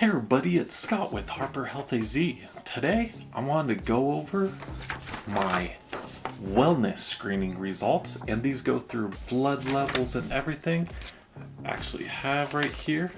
Hey everybody, it's Scott with Harper Health AZ. Today, I wanted to go over my wellness screening results, and these go through blood levels and everything. I actually have right here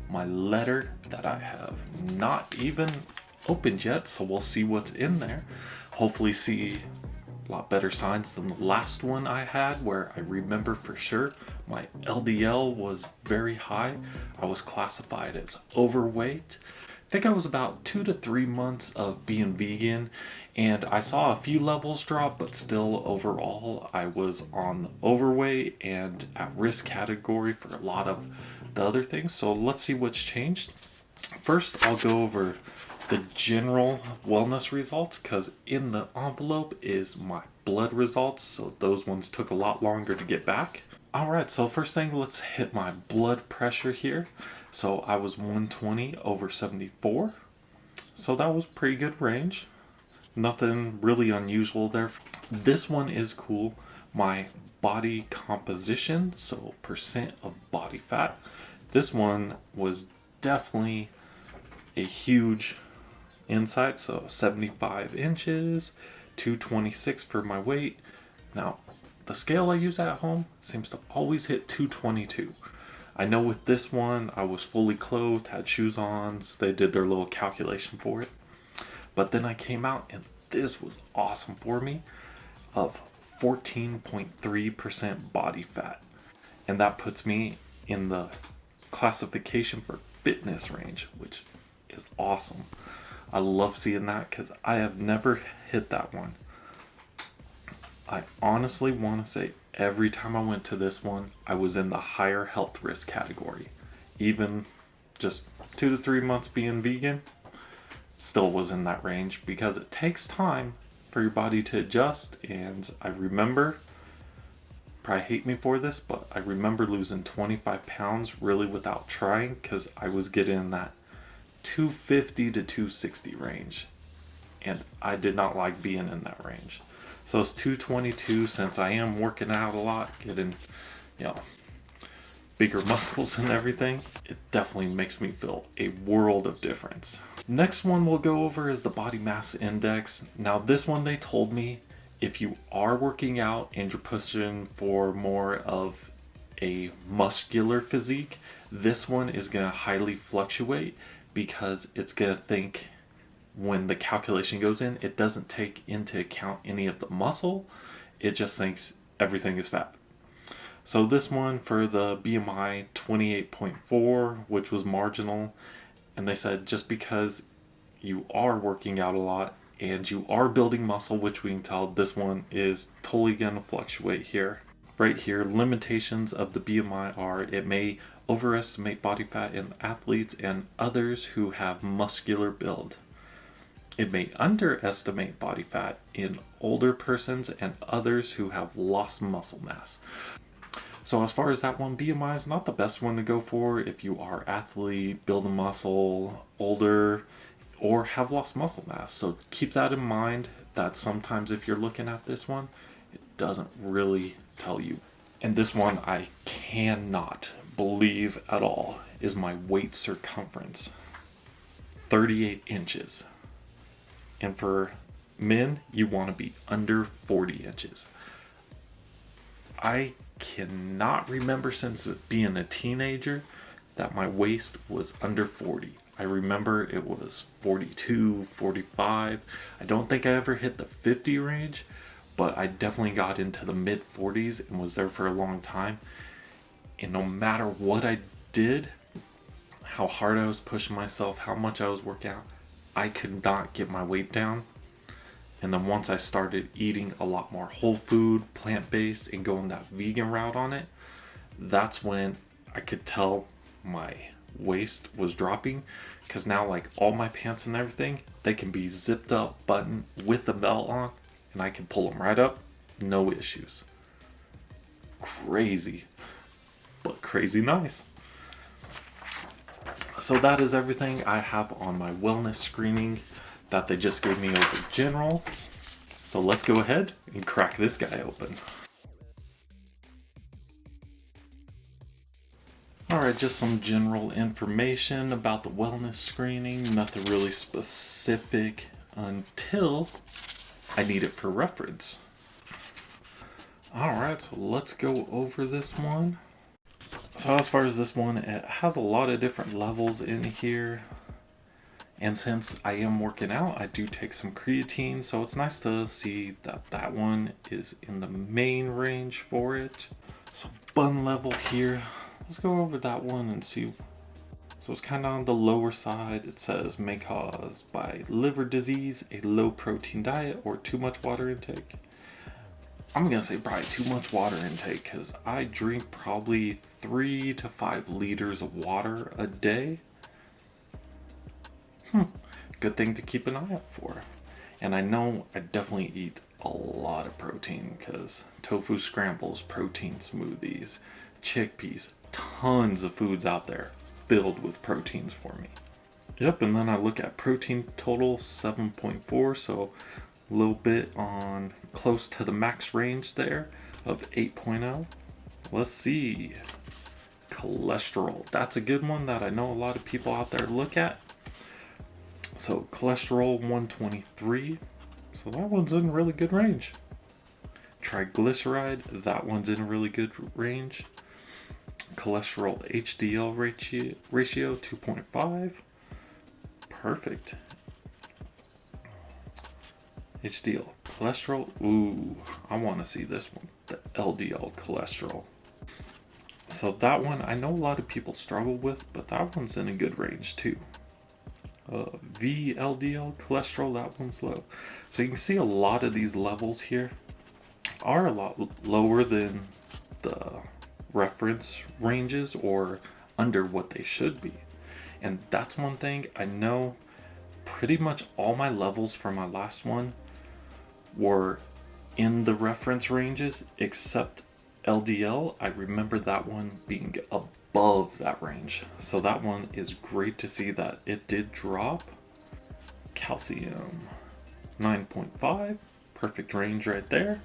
my letter that I have not even opened yet, so we'll see what's in there. Hopefully see a lot better signs than the last one I had, where I remember for sure my LDL was very high. I was classified as overweight. I think I was about 2 to 3 months of being vegan, and I saw a few levels drop, but still overall I was on the overweight and at risk category for a lot of the other things. So let's see what's changed. First, I'll go over the general wellness results, because in the envelope is my blood results, so those ones took a lot longer to get back. Alright, so first thing, let's hit my blood pressure here. So I was 120/74, so that was pretty good range. Nothing really unusual there. This one is cool. My body composition, so percent of body fat. This one was definitely a huge insight, so 75 inches, 226 for my weight. Now, the scale I use at home seems to always hit 222. I know with this one, I was fully clothed, had shoes on, so they did their little calculation for it. But then I came out, and this was awesome for me, of 14.3% body fat. And that puts me in the classification for fitness range, which is awesome. I love seeing that because I have never hit that one. I honestly want to say every time I went to this one, I was in the higher health risk category. Even just 2 to 3 months being vegan, still was in that range, because it takes time for your body to adjust. And I remember, probably hate me for this, but I remember losing 25 pounds really without trying, because I was getting that 250 to 260 range, and I did not like being in that range. So it's 222, since I am working out a lot, getting, bigger muscles and everything. It definitely makes me feel a world of difference. Next one we'll go over is the body mass index. Now this one, they told me if you are working out and you're pushing for more of a muscular physique, this one is going to highly fluctuate, because it's going to think, when the calculation goes in, it doesn't take into account any of the muscle. It just thinks everything is fat. So this one, for the BMI 28.4, which was marginal, and they said just because you are working out a lot and you are building muscle, which we can tell, this one is totally going to fluctuate here. Right here, limitations of the BMI are: it may overestimate body fat in athletes and others who have muscular build. It may underestimate body fat in older persons and others who have lost muscle mass. So as far as that one, BMI is not the best one to go for if you are athlete, building muscle, older, or have lost muscle mass. So keep that in mind, that sometimes if you're looking at this one, it doesn't really tell you. And this one I cannot believe at all is my waist circumference, 38 inches. And for men, you want to be under 40 inches. I cannot remember since being a teenager that my waist was under 40. I remember it was 42, 45. I don't think I ever hit the 50 range, but I definitely got into the mid 40s and was there for a long time. And no matter what I did, how hard I was pushing myself, how much I was working out, I could not get my weight down. And then once I started eating a lot more whole food, plant-based, and going that vegan route on it, that's when I could tell my waist was dropping. Because now, like, all my pants and everything, they can be zipped up, buttoned with the belt on, and I can pull them right up, no issues. Crazy, but crazy nice. So that is everything I have on my wellness screening that they just gave me over general. So let's go ahead and crack this guy open. Alright, just some general information about the wellness screening. Nothing really specific until I need it for reference. Alright, so let's go over this one. So as far as this one, it has a lot of different levels in here. And since I am working out, I do take some creatine, so it's nice to see that that one is in the main range for it. So bun level here, let's go over that one and see. So it's kind of on the lower side. It says may cause by liver disease, a low protein diet, or too much water intake. I'm gonna say probably too much water intake because I drink probably 3 to 5 liters of water a day. Good thing to keep an eye out for. And I know I definitely eat a lot of protein because tofu scrambles, protein smoothies, chickpeas, tons of foods out there filled with proteins for me. Yep, and then I look at protein total 7.4, so a little bit on close to the max range there of 8.0. Let's see. Cholesterol. That's a good one that I know a lot of people out there look at. So cholesterol 123. So that one's in really good range. Triglyceride, that one's in a really good range. Cholesterol HDL ratio 2.5. Perfect. HDL cholesterol. Ooh, I want to see this one. The LDL cholesterol. So that one, I know a lot of people struggle with, but that one's in a good range too. VLDL cholesterol, that one's low. So you can see a lot of these levels here are a lot lower than the reference ranges or under what they should be. And that's one thing I know pretty much all my levels for my last one were in the reference ranges except LDL. I remember that one being above that range. So that one is great to see that it did drop. Calcium 9.5, perfect range right there.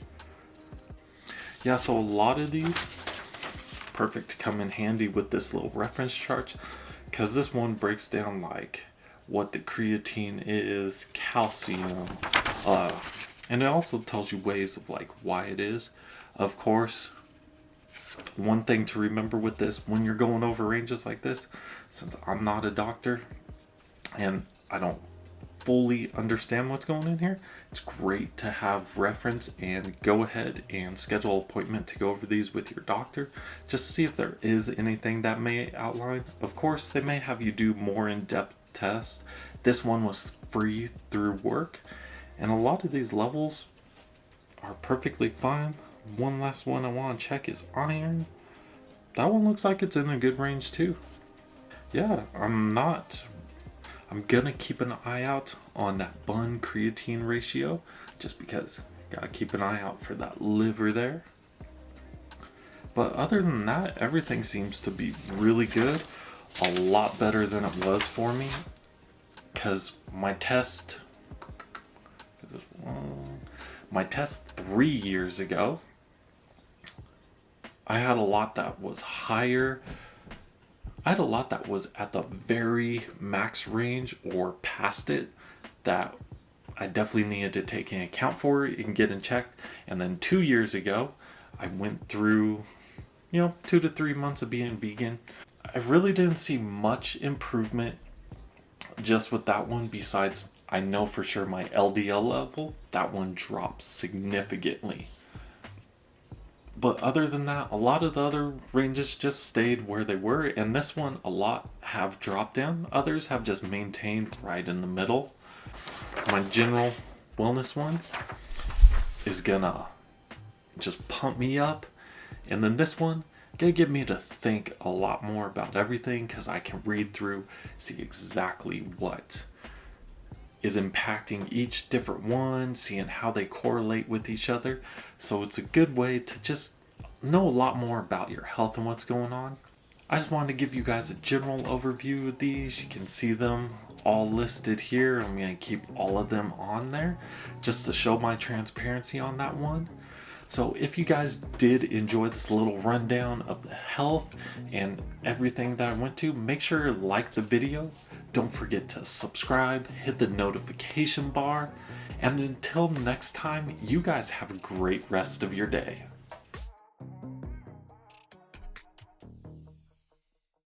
Yeah, so a lot of these perfect to come in handy with this little reference chart because this one breaks down like what the creatine is, calcium, and it also tells you ways of like why it is. Of course, one thing to remember with this when you're going over ranges like this, since I'm not a doctor and I don't fully understand what's going in here, it's great to have reference and go ahead and schedule an appointment to go over these with your doctor just to see if there is anything that may outline. Of course, they may have you do more in-depth tests. This one was free through work, and a lot of these levels are perfectly fine. One last one I want to check is iron. That one looks like it's in a good range too. Yeah, I'm gonna keep an eye out on that bun creatine ratio just because gotta keep an eye out for that liver there. But other than that, everything seems to be really good. A lot better than it was for me because my test 3 years ago, I had a lot that was higher. I had a lot that was at the very max range or past it that I definitely needed to take into account for and get in checked. And then 2 years ago, I went through, 2 to 3 months of being vegan. I really didn't see much improvement just with that one, besides I know for sure my LDL level, that one dropped significantly. But other than that, a lot of the other ranges just stayed where they were, and this one, a lot have dropped down. Others have just maintained right in the middle. My general wellness one is gonna just pump me up, and then this one gonna get me to think a lot more about everything because I can read through, see exactly what is impacting each different one, seeing how they correlate with each other. So it's a good way to just know a lot more about your health and what's going on. I just wanted to give you guys a general overview of these. You can see them all listed here. I'm going to keep all of them on there just to show my transparency on that one. So if you guys did enjoy this little rundown of the health and everything that I went to, make sure to like the video. Don't forget to subscribe, hit the notification bar, and until next time, you guys have a great rest of your day.